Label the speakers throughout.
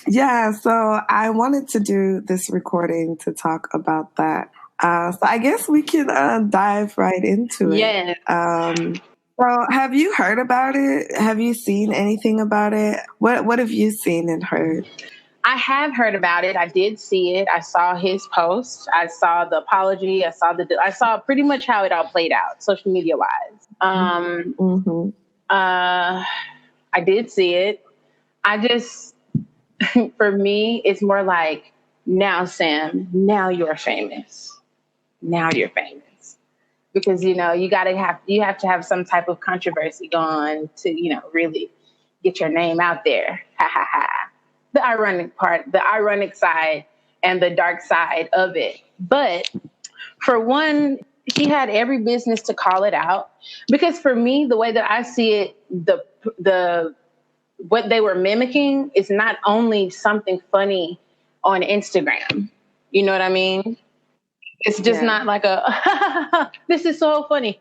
Speaker 1: Yeah, so I wanted to do this recording to talk about that. So I guess we can dive right into it.
Speaker 2: Yes.
Speaker 1: So have you heard about it? Have you seen anything about it? What have you seen and heard?
Speaker 2: I have heard about it. I did see it. I saw his post. I saw the apology. I saw pretty much how it all played out, social media wise.
Speaker 1: Mm-hmm.
Speaker 2: I did see it. I just, for me, it's more like, now, Sam, now you're famous. Now you're famous. Because, you have to have some type of controversy going to, really get your name out there. Ha ha ha. The ironic side and the dark side of it. But for one, he had every business to call it out, because for me, the way that I see it, the what they were mimicking is not only something funny on Instagram. You know what I mean? It's just not like a this is so funny.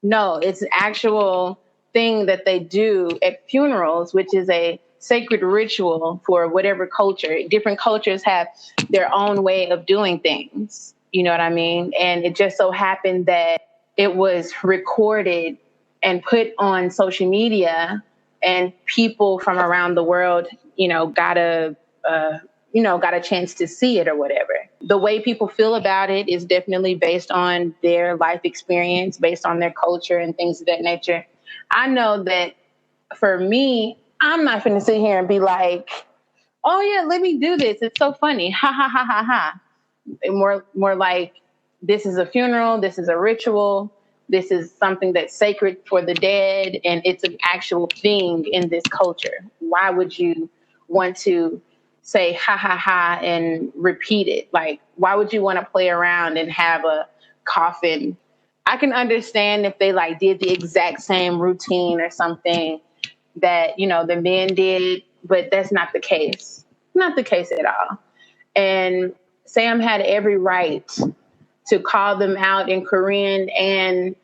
Speaker 2: No, it's an actual thing that they do at funerals, which is a sacred ritual for whatever culture. Different cultures have their own way of doing things. You know what I mean? And it just so happened that it was recorded and put on social media, and people from around the world, got a chance to see it or whatever. The way people feel about it is definitely based on their life experience, based on their culture and things of that nature. I know that for me, I'm not going to sit here and be like, oh yeah, let me do this. It's so funny. Ha ha ha ha ha. More like, this is a funeral. This is a ritual. This is something that's sacred for the dead. And it's an actual thing in this culture. Why would you want to say ha ha ha and repeat it? Like, why would you want to play around and have a coffin? I can understand if they like did the exact same routine or something that, the men did, but that's not the case. Not the case at all. And Sam had every right to call them out in Korean and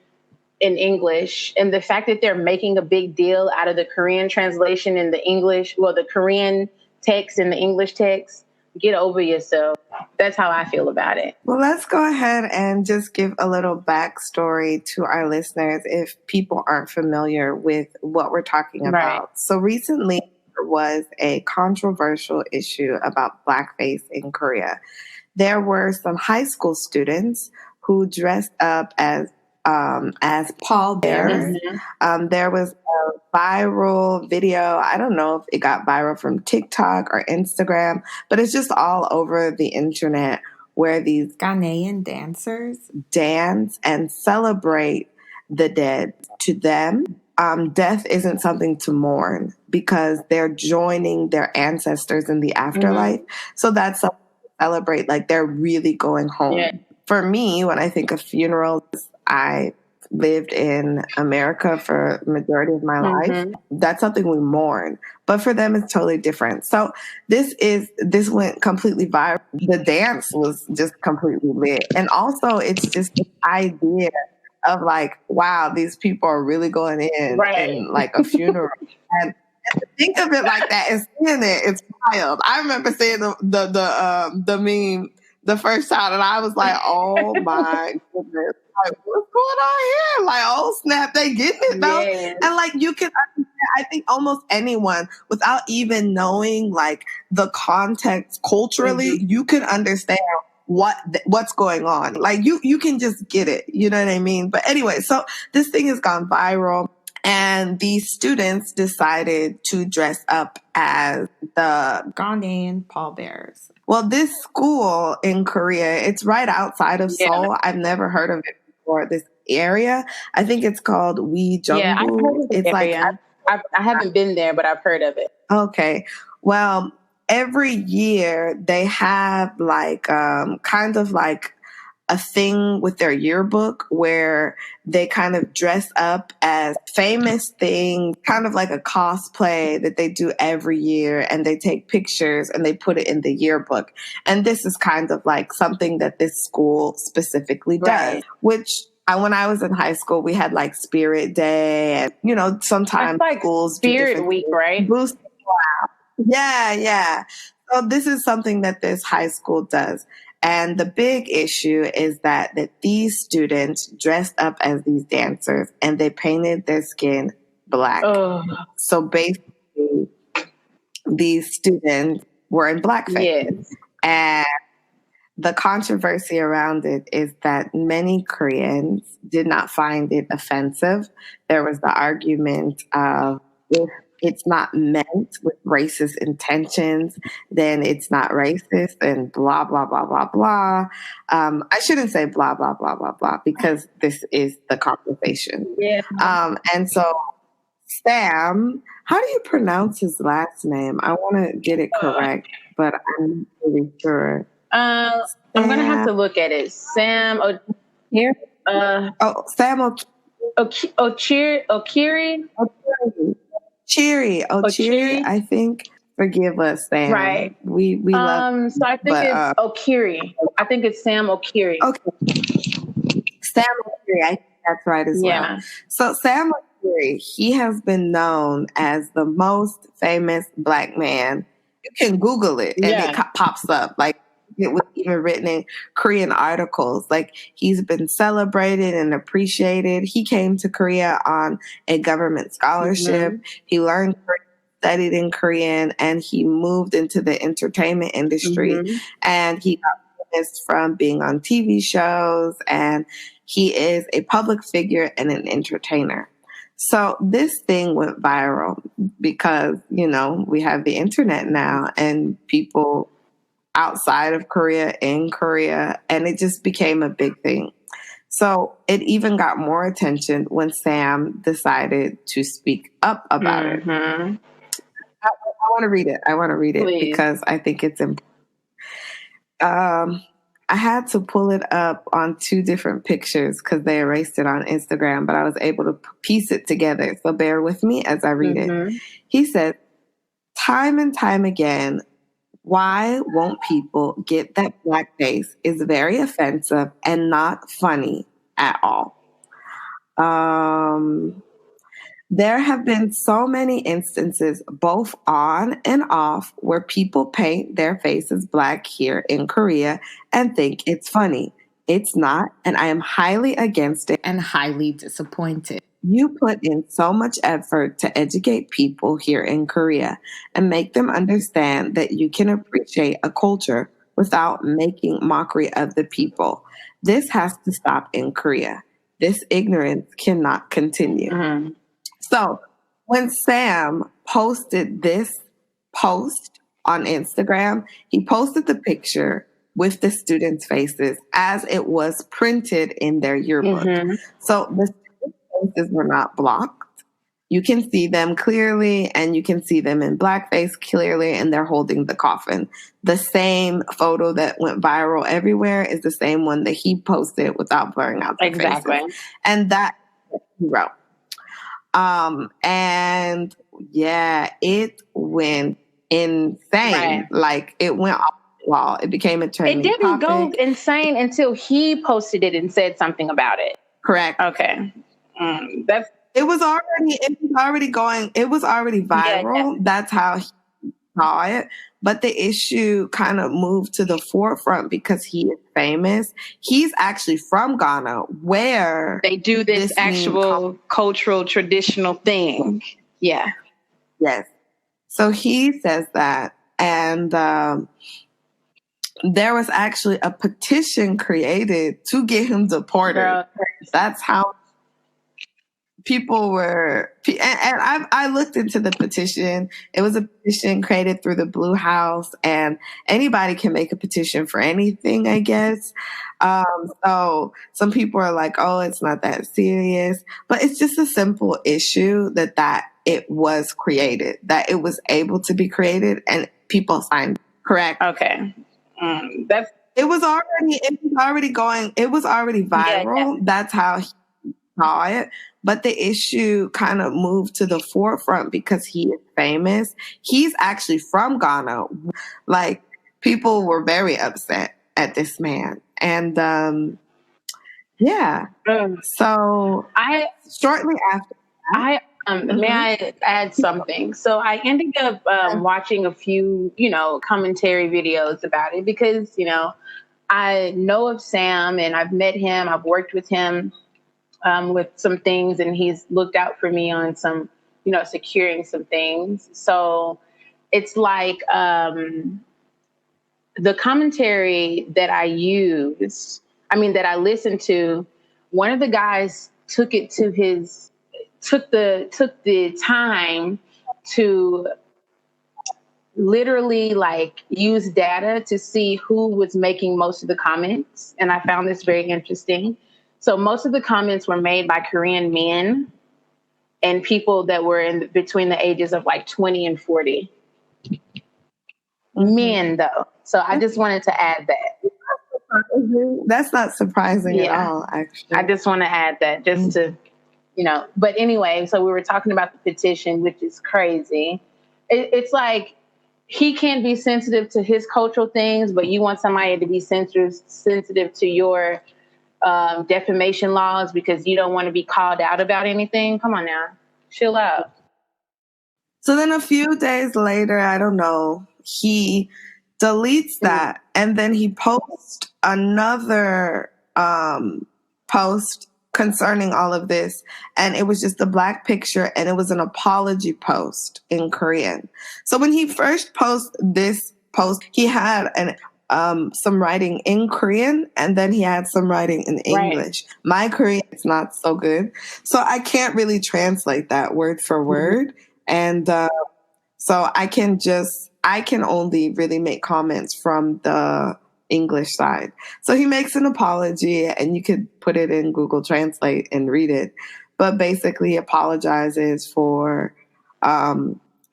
Speaker 2: in English. And the fact that they're making a big deal out of the Korean translation and the Korean text and the English text, get over yourself. That's how I feel about it.
Speaker 1: Well, let's go ahead and just give a little backstory to our listeners if people aren't familiar with what we're talking about. Right. So recently there was a controversial issue about blackface in Korea. There were some high school students who dressed up as pallbearers. Mm-hmm. There was a viral video. I don't know if it got viral from TikTok or Instagram, but it's just all over the internet, where these Ghanaian dancers dance and celebrate the dead. To them, death isn't something to mourn, because they're joining their ancestors in the afterlife. Mm-hmm. So that's something to celebrate, like they're really going home. Yeah. For me, when I think of funerals, I lived in America for the majority of my life. That's something we mourn. But for them, it's totally different. So this went completely viral. The dance was just completely lit. And also, it's just the idea of like, wow, these people are really going in like a funeral. And to think of it like that and seeing it, it's wild. I remember seeing the meme the first time, and I was like, oh my goodness, like, what's going on here? Like, oh snap, they getting it though. Yes. And like, you can understand, I think almost anyone, without even knowing like the context culturally, you can understand what's going on. Like you can just get it. You know what I mean? But anyway, so this thing has gone viral. And these students decided to dress up as the Ghanaian pallbearers. Well, this school in Korea, it's right outside of Seoul. Yeah. I've never heard of it before, this area. I think it's called Wejeongbu.
Speaker 2: Yeah, I've heard of it. It's I haven't been there, but I've heard of it.
Speaker 1: Okay. Well, every year they have like kind of like a thing with their yearbook where they kind of dress up as famous things, kind of like a cosplay that they do every year, and they take pictures and they put it in the yearbook. And this is kind of like something that this school specifically does, which when I was in high school, we had like Spirit Day, and sometimes
Speaker 2: like
Speaker 1: schools
Speaker 2: Spirit Week, right?
Speaker 1: Boost. Yeah. So this is something that this high school does. And the big issue is that these students dressed up as these dancers and they painted their skin black. So basically, these students were in blackface.
Speaker 2: Yes.
Speaker 1: And the controversy around it is that many Koreans did not find it offensive. There was the argument of if it's not meant with racist intentions, then it's not racist and blah, blah, blah, blah, blah. I shouldn't say blah, blah, blah, blah, blah, because this is the conversation.
Speaker 2: Yeah.
Speaker 1: And so Sam, how do you pronounce his last name? I want to get it correct, but I'm not really sure.
Speaker 2: I'm gonna have to look at it. Sam here.
Speaker 1: Sam
Speaker 2: Okiri.
Speaker 1: Cheery. I think. Forgive us, Sam.
Speaker 2: Right.
Speaker 1: We love.
Speaker 2: So I think it's Okiri. I think it's Sam Okiri.
Speaker 1: Okay. Sam Okiri. I think that's right as well. So Sam Okiri, he has been known as the most famous black man. You can Google it and it pops up. Like, it was even written in Korean articles. Like, he's been celebrated and appreciated. He came to Korea on a government scholarship. He learned Korean, studied in Korean, and he moved into the entertainment industry. And he got famous from being on TV shows, and he is a public figure and an entertainer. So this thing went viral because, we have the internet now and people outside of Korea, in Korea, and it just became a big thing. So it even got more attention when Sam decided to speak up about it. I want to read it. Please. Because I think it's important. I had to pull it up on 2 different pictures because they erased it on Instagram, but I was able to piece it together. So bear with me as I read it. He said, time and time again, why won't people get that blackface is very offensive and not funny at all? There have been so many instances, both on and off, where people paint their faces black here in Korea and think it's funny. It's not, and I am highly against it and highly disappointed. You put in so much effort to educate people here in Korea and make them understand that you can appreciate a culture without making mockery of the people. This has to stop in Korea. This ignorance cannot continue. So when Sam posted this post on Instagram, he posted the picture with the students' faces as it was printed in their yearbook. So the students' faces were not blocked. You can see them clearly, and you can see them in blackface clearly, and they're holding the coffin. The same photo that went viral everywhere is the same one that he posted without blurring out their faces. And that he wrote. And yeah, it went insane. Like, it went off the wall. It became a trending topic.
Speaker 2: It didn't go insane until he posted it and said something about it.
Speaker 1: Correct.
Speaker 2: Okay.
Speaker 1: It was already viral. That's how he saw it. But the issue kind of moved to the forefront because he is famous. He's actually from Ghana, where
Speaker 2: they do this actual cultural traditional thing. Yeah.
Speaker 1: Yes. So he says that. And there was actually a petition created to get him deported. Girl. That's how people were, and I looked into the petition. It was a petition created through the Blue House, and anybody can make a petition for anything, I guess. So some people are like, oh, it's not that serious, but it's just a simple issue that it was created, that it was able to be created, and people signed. Correct.
Speaker 2: Okay.
Speaker 1: It was already viral. Yeah. That's how he saw it. But the issue kind of moved to the forefront because he is famous. He's actually from Ghana. Like, people were very upset at this man. And yeah. So shortly after that,
Speaker 2: May I add something? So I ended up watching a few, commentary videos about it because, I know of Sam and I've met him. I've worked with him with some things, and he's looked out for me on some, securing some things. So it's like the commentary that that I listened to, one of the guys took the time to literally like use data to see who was making most of the comments. And I found this very interesting. So most of the comments were made by Korean men and people that were in between the ages of like 20 and 40. Men though. So I just wanted to add that.
Speaker 1: That's not surprising at all, actually.
Speaker 2: I just want to add that just to, but anyway, so we were talking about the petition, which is crazy. It's like he can't be sensitive to his cultural things, but you want somebody to be sensitive to your defamation laws because you don't want to be called out about anything. Come on now, chill out.
Speaker 1: So then a few days later, I don't know, he deletes that and then he posts another post concerning all of this, and it was just a black picture and it was an apology post in Korean. So when he first posted this post, he had some writing in Korean and then he had some writing in English. Right. My Korean is not so good, so I can't really translate that word for word. And so I can only really make comments from the English side. So he makes an apology, and you could put it in Google Translate and read it. But basically, he apologizes for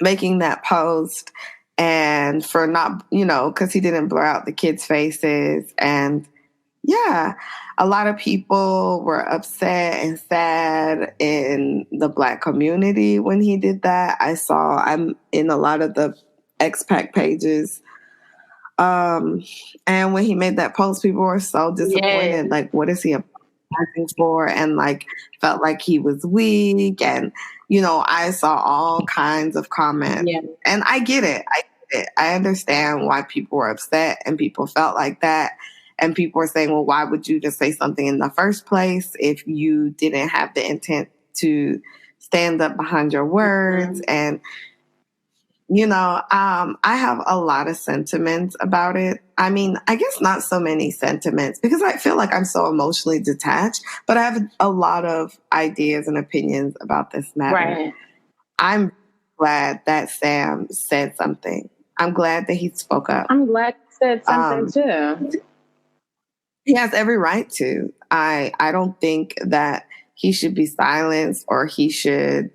Speaker 1: making that post and for not, because he didn't blur out the kids' faces. And yeah, a lot of people were upset and sad in the Black community when he did that. I'm in a lot of the expat pages. And when he made that post, people were so disappointed. Yes. Like, what is he apologizing for? And like, felt like he was weak. And, I saw all kinds of comments. Yeah. And I get it. I understand why people were upset and people felt like that. And people were saying, well, why would you just say something in the first place if you didn't have the intent to stand up behind your words? And, I have a lot of sentiments about it. I mean, I guess not so many sentiments because I feel like I'm so emotionally detached, but I have a lot of ideas and opinions about this matter. Right. I'm glad that Sam said something. I'm glad that he spoke up.
Speaker 2: I'm glad he said something too.
Speaker 1: He has every right to. I don't think that he should be silenced or he should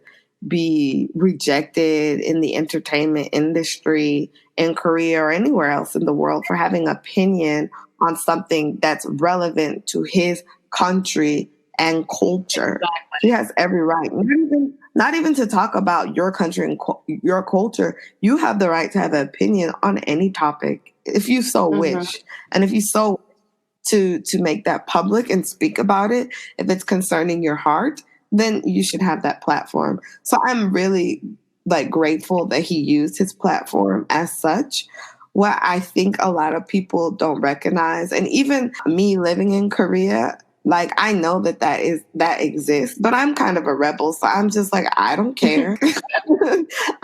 Speaker 1: be rejected in the entertainment industry in Korea or anywhere else in the world for having opinion on something that's relevant to his country and culture. Exactly. He has every right. Not even to talk about your country and your culture. You have the right to have an opinion on any topic if you so wish. And if you so to make that public and speak about it, if it's concerning your heart, then you should have that platform. So I'm really grateful that he used his platform as such. What I think a lot of people don't recognize, and even me living in Korea, I know that exists, but I'm kind of a rebel. So I'm just like, I don't care.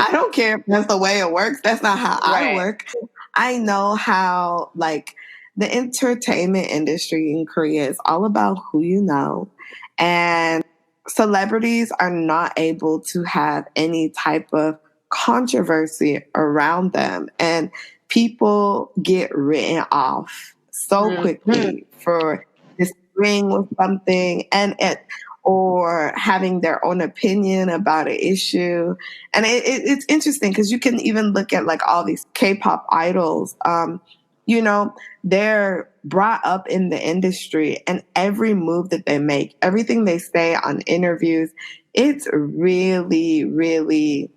Speaker 1: I don't care if that's the way it works. That's not how I work. I know how the entertainment industry in Korea is all about who you know, and celebrities are not able to have any type of controversy around them, and people get written off so quickly for disagreeing with something or having their own opinion about an issue. And it's interesting because you can even look at all these K-pop idols. They're brought up in the industry, and every move that they make, everything they say on interviews, it's really, really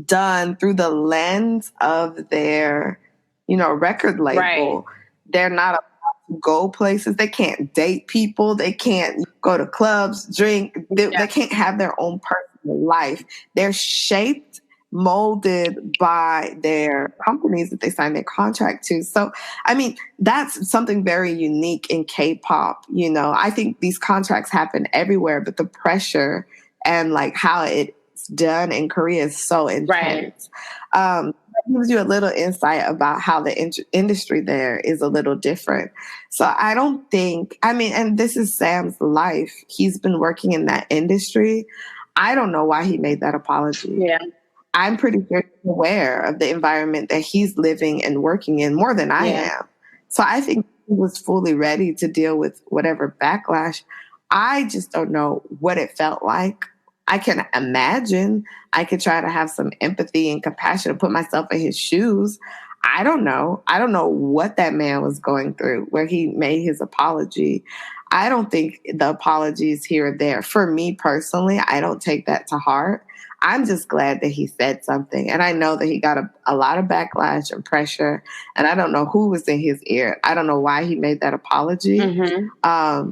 Speaker 1: done through the lens of their, record label. Right. They're not allowed to go places. They can't date people. They can't go to clubs, drink. They can't have their own personal life. They're shaped, molded by their companies that they sign their contract to. So, I mean, that's something very unique in K-pop. You know, I think these contracts happen everywhere, but the pressure and like how it's done in Korea is so intense. That gives you a little insight about how the industry there is a little different. So I don't think, I mean, and this is Sam's life. He's been working in that industry. I don't know why he made that apology.
Speaker 2: Yeah.
Speaker 1: I'm pretty sure he's aware of the environment that he's living and working in more than I am. So I think he was fully ready to deal with whatever backlash. I just don't know what it felt like. I can imagine. I could try to have some empathy and compassion and put myself in his shoes. I don't know. I don't know what that man was going through where he made his apology. I don't think the apology is here or there. For me personally, I don't take that to heart. I'm just glad that he said something. And I know that he got a lot of backlash and pressure. And I don't know who was in his ear. I don't know why he made that apology. I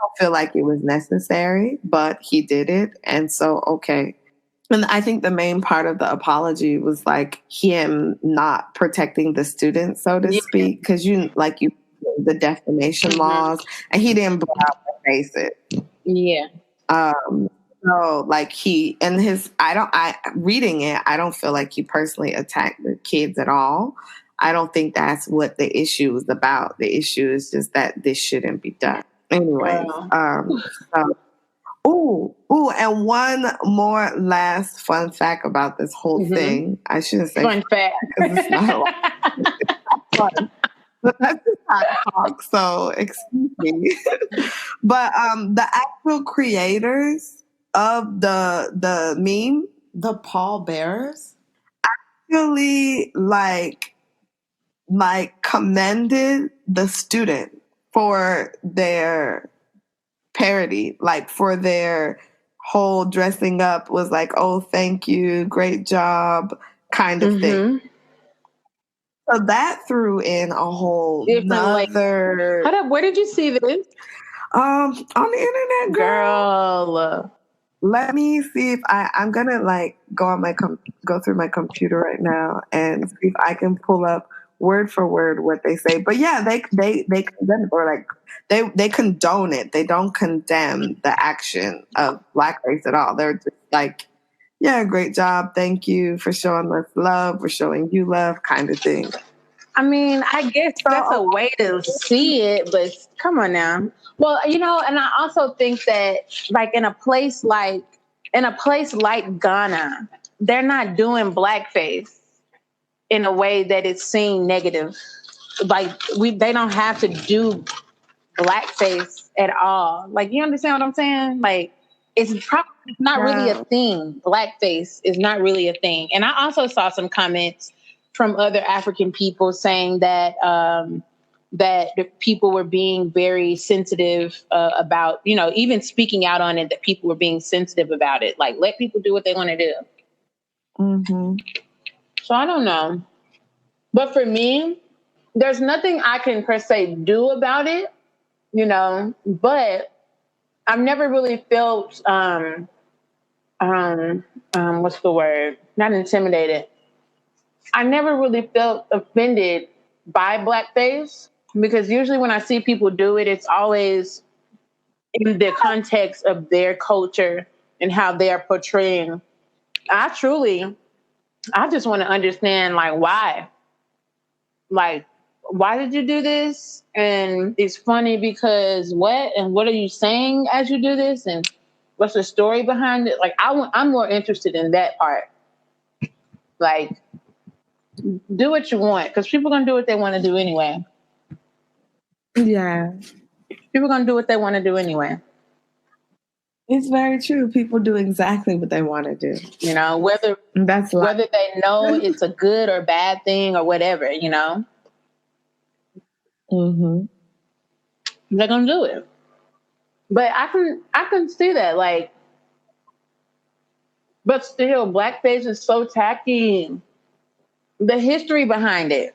Speaker 1: don't feel like it was necessary, but he did it. And so, okay. And I think the main part of the apology was like him not protecting the students, so to speak, because the defamation laws, and he didn't blow out their faces.
Speaker 2: Yeah.
Speaker 1: So like reading it, I don't feel like he personally attacked the kids at all. I don't think that's what the issue was about. The issue is just that this shouldn't be done. Anyways, and one more last fun fact about this whole thing. I shouldn't say
Speaker 2: fun fact
Speaker 1: because it's not a lot. It's not fun. But that's just how I talk, so excuse me. But the actual creators of the meme, the pallbearers, actually like commended the student for their parody, like for their whole dressing up was like, oh, thank you, great job, kind of thing. So that threw in a whole nother.
Speaker 2: Hold up, where did you see this?
Speaker 1: On the internet,
Speaker 2: girl.
Speaker 1: Let me see if I'm gonna like go through my computer right now and see if I can pull up word for word what they say. But yeah, they condemn, or like they condone it. They don't condemn the action of blackface at all. They're just like, yeah, great job, thank you for showing us love, we're showing you love, kind of thing.
Speaker 2: I mean, I guess that's a way to see it, but come on now. Well, you know, and I also think that like in a place like Ghana, they're not doing blackface in a way that it's seen negative. Like they don't have to do blackface at all. Like, you understand what I'm saying? Like it's probably not really a thing. Blackface is not really a thing. And I also saw some comments from other African people saying that that the people were being very sensitive about, you know, even speaking out on it, that people were being sensitive about it. Like, let people do what they want to do. So I don't know. But for me, there's nothing I can per se do about it, you know, but I've never really felt, what's the word? Not intimidated. I never really felt offended by blackface, because usually when I see people do it, it's always in the context of their culture and how they are portraying. I just want to understand, like, why? Like, why did you do this? And it's funny because what? And what are you saying as you do this? And what's the story behind it? Like, I'm more interested in that part. Like, do what you want, because people are going to do what they want to do anyway.
Speaker 1: Yeah.
Speaker 2: People are going to do what they want to do anyway.
Speaker 1: It's very true. People do exactly what they want to do.
Speaker 2: You know, whether they know it's a good or bad thing or whatever, you know. They're going to do it. But I can see that, like, but still, blackface is so tacky. The history behind it.